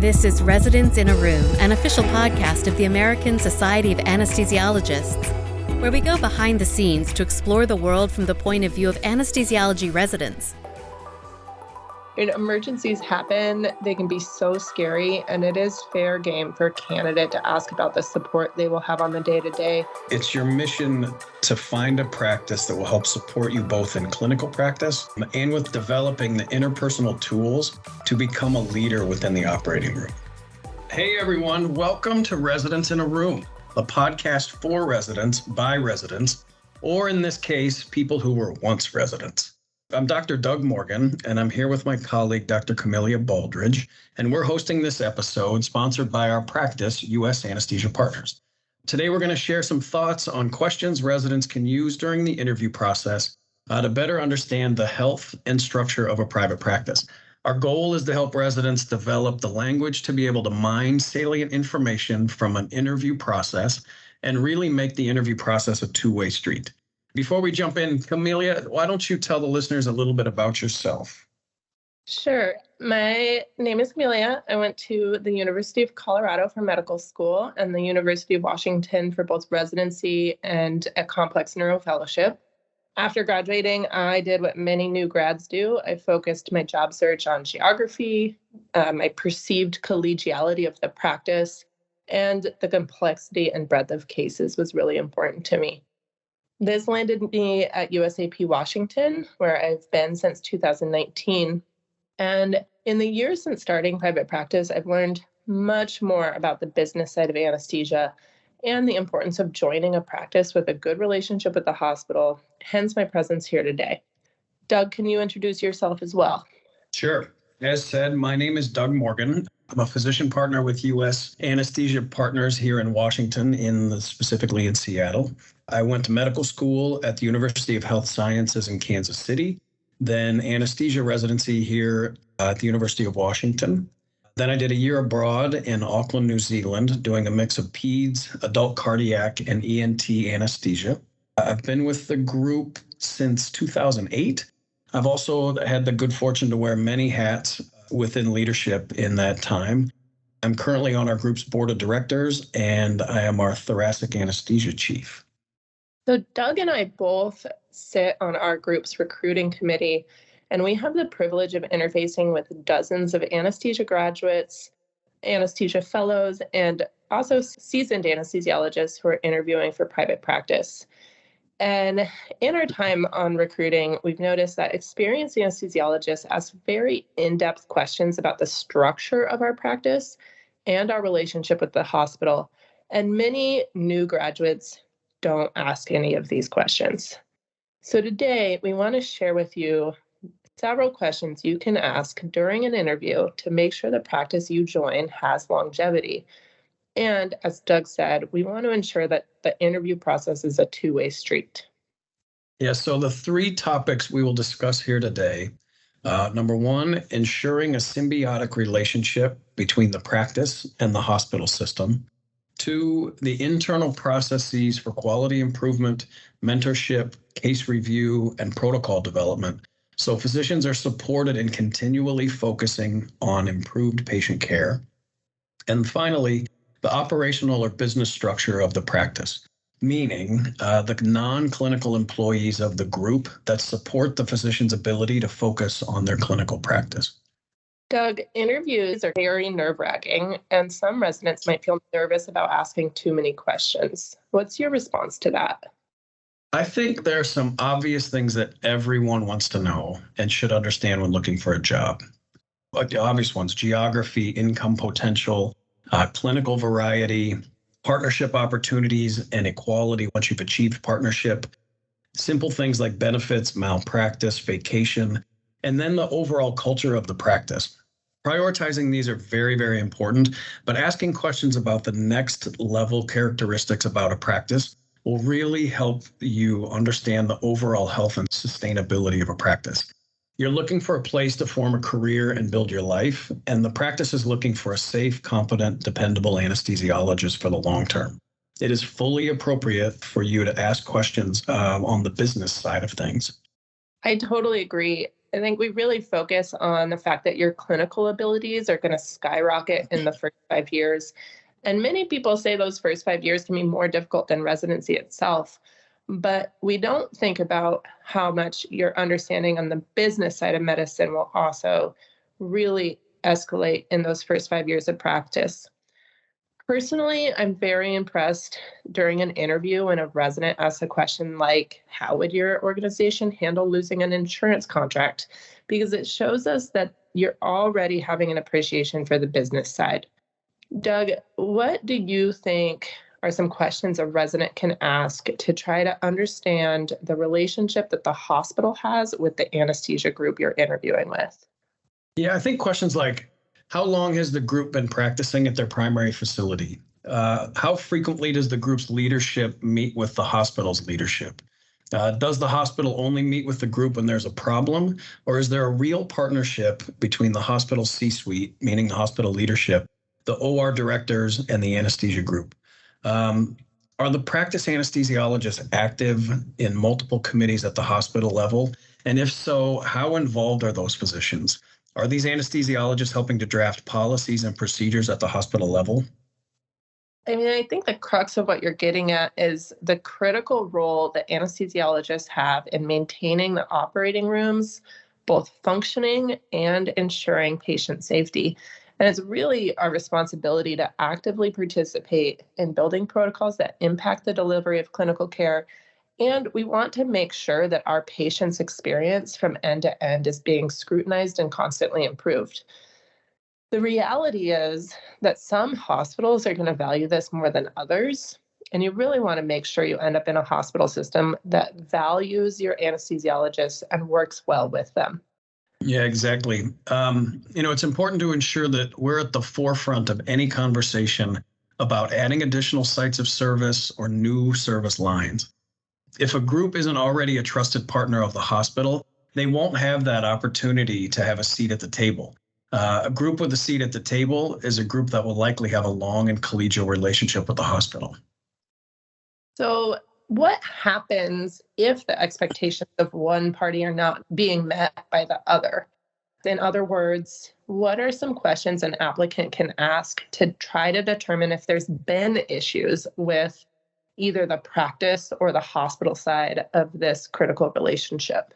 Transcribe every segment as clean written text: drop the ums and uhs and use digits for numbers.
This is Residents in a Room, an official podcast of the American Society of Anesthesiologists, where we go behind the scenes to explore the world from the point of view of anesthesiology residents. When emergencies happen, they can be so scary, and it is fair game for a candidate to ask about the support they will have on the day-to-day. It's your mission to find a practice that will help support you both in clinical practice and with developing the interpersonal tools to become a leader within the operating room. Hey everyone, welcome to Residents in a Room, a podcast for residents by residents, or in this case, people who were once residents. I'm Dr. Doug Morgan, and I'm here with my colleague, Dr. Camelia Baldridge, and we're hosting this episode sponsored by our practice, U.S. Anesthesia Partners. Today, we're going to share some thoughts on questions residents can use during the interview process to better understand the health and structure of a private practice. Our goal is to help residents develop the language to be able to mine salient information from an interview process and really make the interview process a two-way street. Before we jump in, Camelia, why don't you tell the listeners a little bit about yourself? Sure. My name is Camelia. I went to the University of Colorado for medical school and the University of Washington for both residency and a complex neuro fellowship. After graduating, I did what many new grads do. I focused my job search on geography, my perceived collegiality of the practice, and the complexity and breadth of cases was really important to me. This landed me at USAP Washington, where I've been since 2019. And in the years since starting private practice, I've learned much more about the business side of anesthesia and the importance of joining a practice with a good relationship with the hospital, hence my presence here today. Doug, can you introduce yourself as well? Sure. As said, my name is Doug Morgan. I'm a physician partner with U.S. Anesthesia Partners here in Washington, specifically in Seattle. I went to medical school at the University of Health Sciences in Kansas City, then anesthesia residency here at the University of Washington. Then I did a year abroad in Auckland, New Zealand, doing a mix of peds, adult cardiac, and ENT anesthesia. I've been with the group since 2008. I've also had the good fortune to wear many hats within leadership in that time. I'm currently on our group's board of directors, and I am our thoracic anesthesia chief. So Doug and I both sit on our group's recruiting committee, and we have the privilege of interfacing with dozens of anesthesia graduates, anesthesia fellows, and also seasoned anesthesiologists who are interviewing for private practice. And in our time on recruiting, we've noticed that experienced anesthesiologists ask very in-depth questions about the structure of our practice and our relationship with the hospital. And many new graduates don't ask any of these questions. So today, we want to share with you several questions you can ask during an interview to make sure the practice you join has longevity. And as Doug said, we want to ensure that the interview process is a two-way street. Yeah, so the three topics we will discuss here today. Number one, ensuring a symbiotic relationship between the practice and the hospital system. Two, the internal processes for quality improvement, mentorship, case review, and protocol development. So physicians are supported in continually focusing on improved patient care. And finally, the operational or business structure of the practice, meaning the non-clinical employees of the group that support the physician's ability to focus on their clinical practice. Doug, interviews are very nerve-wracking, and some residents might feel nervous about asking too many questions. What's your response to that? I think there are some obvious things that everyone wants to know and should understand when looking for a job. Like the obvious ones: geography, income potential, clinical variety, partnership opportunities, and equality once you've achieved partnership. Simple things like benefits, malpractice, vacation, and then the overall culture of the practice. Prioritizing these are very, very important, but asking questions about the next level characteristics about a practice will really help you understand the overall health and sustainability of a practice. You're looking for a place to form a career and build your life, and the practice is looking for a safe, competent, dependable anesthesiologist for the long term. It is fully appropriate for you to ask questions on the business side of things. I totally agree. I think we really focus on the fact that your clinical abilities are going to skyrocket in the first 5 years. And many people say those first 5 years can be more difficult than residency itself. But we don't think about how much your understanding on the business side of medicine will also really escalate in those first 5 years of practice. Personally, I'm very impressed during an interview when a resident asks a question like, how would your organization handle losing an insurance contract? Because it shows us that you're already having an appreciation for the business side. Doug, what do you think are some questions a resident can ask to try to understand the relationship that the hospital has with the anesthesia group you're interviewing with? Yeah, I think questions like, how long has the group been practicing at their primary facility? How frequently does the group's leadership meet with the hospital's leadership? Does the hospital only meet with the group when there's a problem, or is there a real partnership between the hospital C-suite, meaning the hospital leadership, the OR directors, and the anesthesia group? Are the practice anesthesiologists active in multiple committees at the hospital level? And if so, how involved are those physicians? Are these anesthesiologists helping to draft policies and procedures at the hospital level? I mean, I think the crux of what you're getting at is the critical role that anesthesiologists have in maintaining the operating rooms, both functioning and ensuring patient safety. And it's really our responsibility to actively participate in building protocols that impact the delivery of clinical care. And we want to make sure that our patients' experience from end to end is being scrutinized and constantly improved. The reality is that some hospitals are going to value this more than others. And you really want to make sure you end up in a hospital system that values your anesthesiologists and works well with them. Yeah, exactly. It's important to ensure that we're at the forefront of any conversation about adding additional sites of service or new service lines. If a group isn't already a trusted partner of the hospital, they won't have that opportunity to have a seat at the table. A group with a seat at the table is a group that will likely have a long and collegial relationship with the hospital. So, what happens if the expectations of one party are not being met by the other? In other words, what are some questions an applicant can ask to try to determine if there's been issues with either the practice or the hospital side of this critical relationship?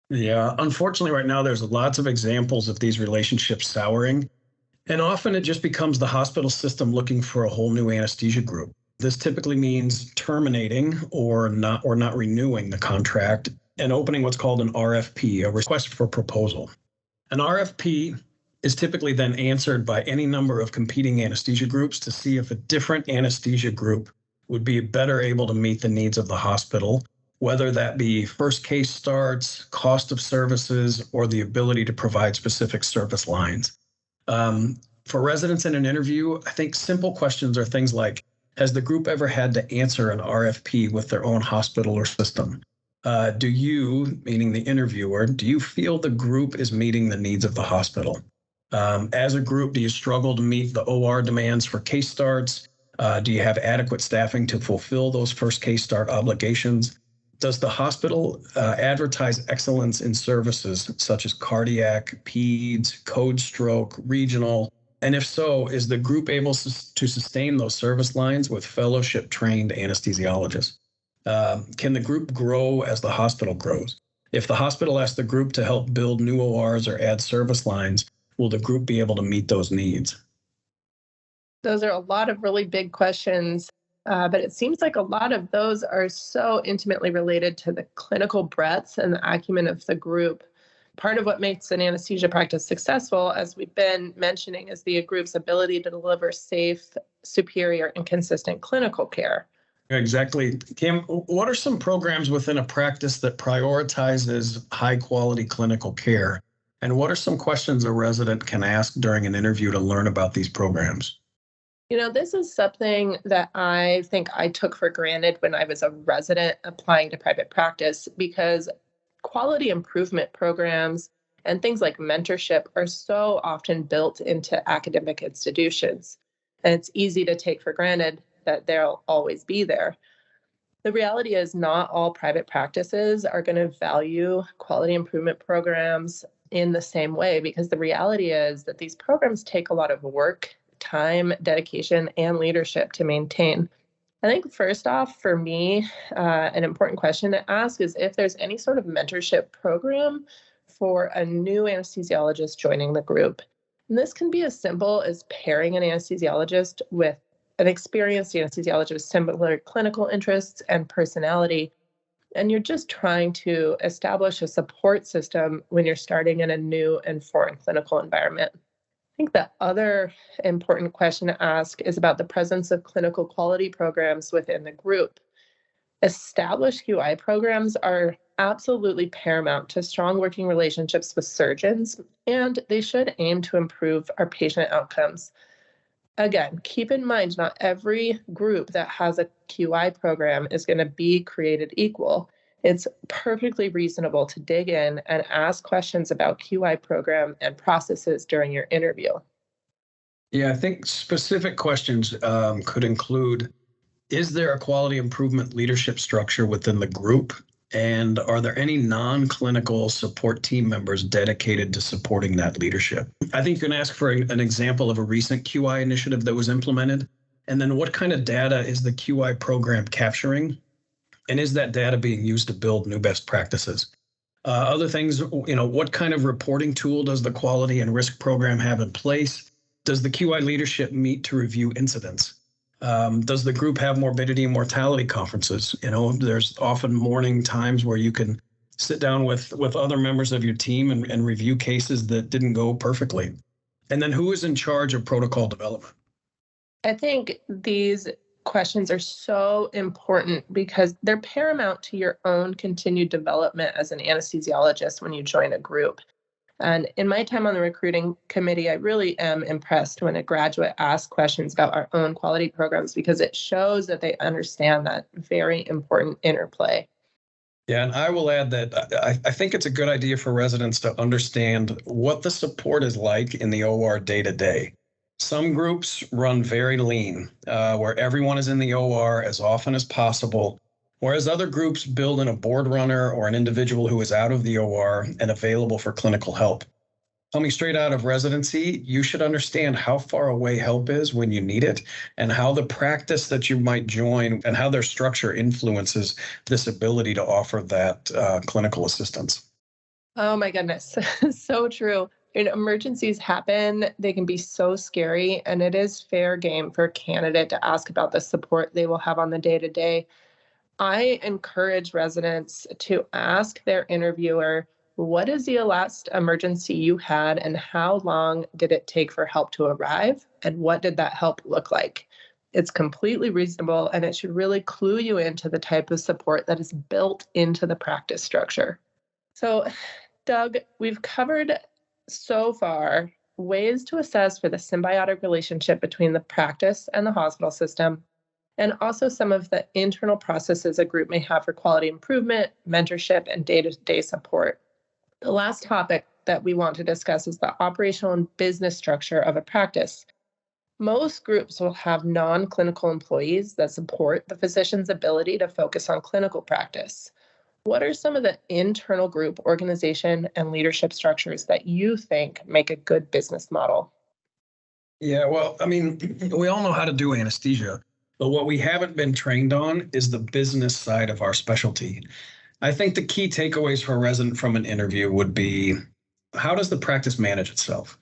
Yeah, unfortunately, right now, there's lots of examples of these relationships souring. And often it just becomes the hospital system looking for a whole new anesthesia group. This typically means terminating or not renewing the contract and opening what's called an RFP, a request for proposal. An RFP is typically then answered by any number of competing anesthesia groups to see if a different anesthesia group would be better able to meet the needs of the hospital, whether that be first case starts, cost of services, or the ability to provide specific service lines. For residents in an interview, I think simple questions are things like, has the group ever had to answer an RFP with their own hospital or system? Do you, meaning the interviewer, do you feel the group is meeting the needs of the hospital? As a group, do you struggle to meet the OR demands for case starts? Do you have adequate staffing to fulfill those first case start obligations? Does the hospital advertise excellence in services such as cardiac, peds, code stroke, regional? And if so, is the group able to sustain those service lines with fellowship-trained anesthesiologists? Can the group grow as the hospital grows? If the hospital asks the group to help build new ORs or add service lines, will the group be able to meet those needs? Those are a lot of really big questions, but it seems like a lot of those are so intimately related to the clinical breadth and the acumen of the group. Part of what makes an anesthesia practice successful, as we've been mentioning, is the group's ability to deliver safe, superior, and consistent clinical care. Exactly. Cam, what are some programs within a practice that prioritizes high quality clinical care? And what are some questions a resident can ask during an interview to learn about these programs? This is something that I think I took for granted when I was a resident applying to private practice, because quality improvement programs and things like mentorship are so often built into academic institutions. And it's easy to take for granted that they'll always be there. The reality is not all private practices are going to value quality improvement programs in the same way, because the reality is that these programs take a lot of work, time, dedication, and leadership to maintain. I think first off, for me, an important question to ask is if there's any sort of mentorship program for a new anesthesiologist joining the group. And this can be as simple as pairing an anesthesiologist with an experienced anesthesiologist with similar clinical interests and personality. And you're just trying to establish a support system when you're starting in a new and foreign clinical environment. I think the other important question to ask is about the presence of clinical quality programs within the group. Established QI programs are absolutely paramount to strong working relationships with surgeons, and they should aim to improve our patient outcomes. Again, keep in mind, not every group that has a QI program is going to be created equal. It's perfectly reasonable to dig in and ask questions about QI program and processes during your interview. Yeah, I think specific questions could include, is there a quality improvement leadership structure within the group? And are there any non-clinical support team members dedicated to supporting that leadership? I think you can ask for an example of a recent QI initiative that was implemented. And then what kind of data is the QI program capturing? And is that data being used to build new best practices? Other things, what kind of reporting tool does the quality and risk program have in place? Does the QI leadership meet to review incidents? Does the group have morbidity and mortality conferences? There's often morning times where you can sit down with other members of your team and review cases that didn't go perfectly. And then who is in charge of protocol development? I think these questions are so important because they're paramount to your own continued development as an anesthesiologist when you join a group. And in my time on the recruiting committee, I really am impressed when a graduate asks questions about our own quality programs, because it shows that they understand that very important interplay. Yeah, and I will add that I think it's a good idea for residents to understand what the support is like in the OR day to day. Some groups run very lean, where everyone is in the OR as often as possible, whereas other groups build in a board runner or an individual who is out of the OR and available for clinical help. Coming straight out of residency, you should understand how far away help is when you need it, and how the practice that you might join and how their structure influences this ability to offer that clinical assistance. Oh my goodness, so true. Emergencies happen, they can be so scary, and it is fair game for a candidate to ask about the support they will have on the day-to-day. I encourage residents to ask their interviewer, what is the last emergency you had and how long did it take for help to arrive? And what did that help look like? It's completely reasonable, and it should really clue you into the type of support that is built into the practice structure. So, Doug, we've covered so far ways to assess for the symbiotic relationship between the practice and the hospital system, and also some of the internal processes a group may have for quality improvement, mentorship, and day-to-day support. The last topic that we want to discuss is the operational and business structure of a practice. Most groups will have non-clinical employees that support the physician's ability to focus on clinical practice. What are some of the internal group organization and leadership structures that you think make a good business model? Yeah, well, we all know how to do anesthesia, but what we haven't been trained on is the business side of our specialty. I think the key takeaways for a resident from an interview would be, how does the practice manage itself?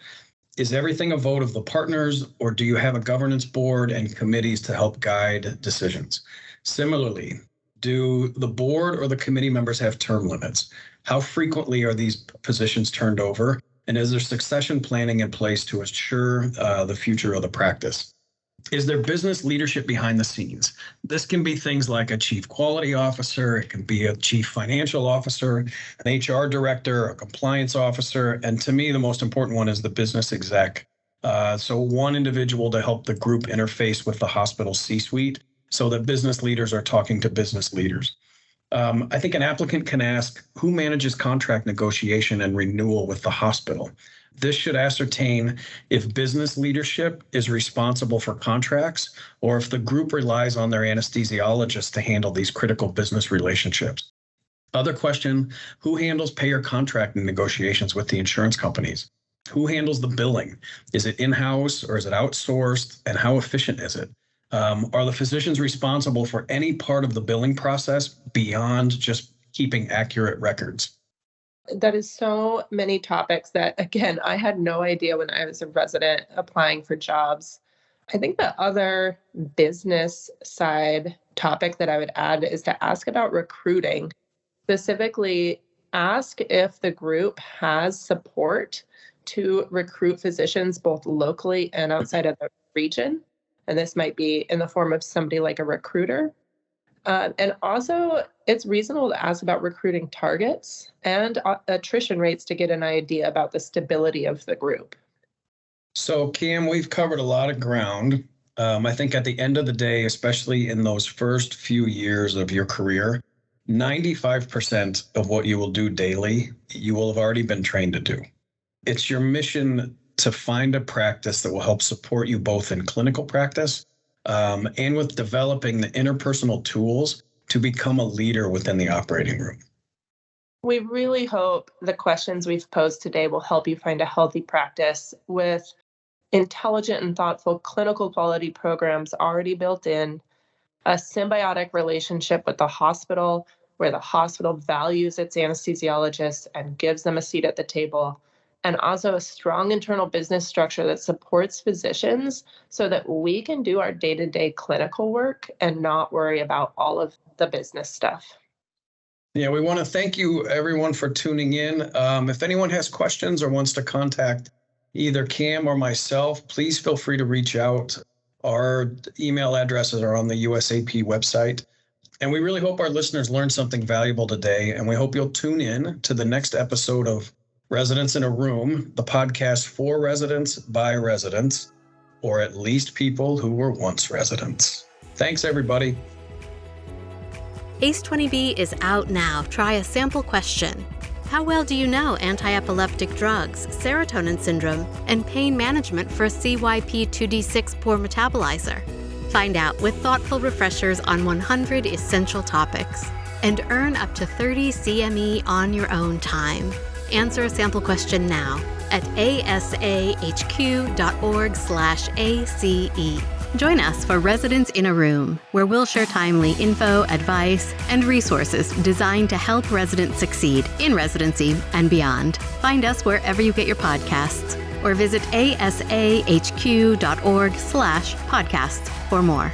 Is everything a vote of the partners, or do you have a governance board and committees to help guide decisions? Similarly, do the board or the committee members have term limits? How frequently are these positions turned over? And is there succession planning in place to assure the future of the practice? Is there business leadership behind the scenes? This can be things like a chief quality officer, it can be a chief financial officer, an HR director, a compliance officer, and to me, the most important one is the business exec. So one individual to help the group interface with the hospital C-suite so that business leaders are talking to business leaders. I think an applicant can ask, who manages contract negotiation and renewal with the hospital? This should ascertain if business leadership is responsible for contracts or if the group relies on their anesthesiologist to handle these critical business relationships. Other question, who handles payer contracting negotiations with the insurance companies? Who handles the billing? Is it in-house or is it outsourced? And how efficient is it? Are the physicians responsible for any part of the billing process beyond just keeping accurate records? That is so many topics that, again, I had no idea when I was a resident applying for jobs. I think the other business side topic that I would add is to ask about recruiting. Specifically, ask if the group has support to recruit physicians both locally and outside of the region. And this might be in the form of somebody like a recruiter. And also, it's reasonable to ask about recruiting targets and attrition rates to get an idea about the stability of the group. So, Cam, we've covered a lot of ground. I think at the end of the day, especially in those first few years of your career, 95% of what you will do daily, you will have already been trained to do. It's your mission to find a practice that will help support you both in clinical practice and with developing the interpersonal tools to become a leader within the operating room. We really hope the questions we've posed today will help you find a healthy practice with intelligent and thoughtful clinical quality programs already built in, a symbiotic relationship with the hospital where the hospital values its anesthesiologists and gives them a seat at the table, and also a strong internal business structure that supports physicians so that we can do our day-to-day clinical work and not worry about all of the business stuff. Yeah, we want to thank you, everyone, for tuning in. If anyone has questions or wants to contact either Cam or myself, please feel free to reach out. Our email addresses are on the USAP website. And we really hope our listeners learned something valuable today. And we hope you'll tune in to the next episode of Residents in a Room, the podcast for residents by residents, or at least people who were once residents. Thanks, everybody. ACE20B is out now. Try a sample question. How well do you know anti-epileptic drugs, serotonin syndrome, and pain management for CYP2D6 poor metabolizer? Find out with thoughtful refreshers on 100 essential topics. And earn up to 30 CME on your own time. Answer a sample question now at asahq.org/ACE. Join us for Residents in a Room, where we'll share timely info, advice, and resources designed to help residents succeed in residency and beyond. Find us wherever you get your podcasts or visit asahq.org/podcasts for more.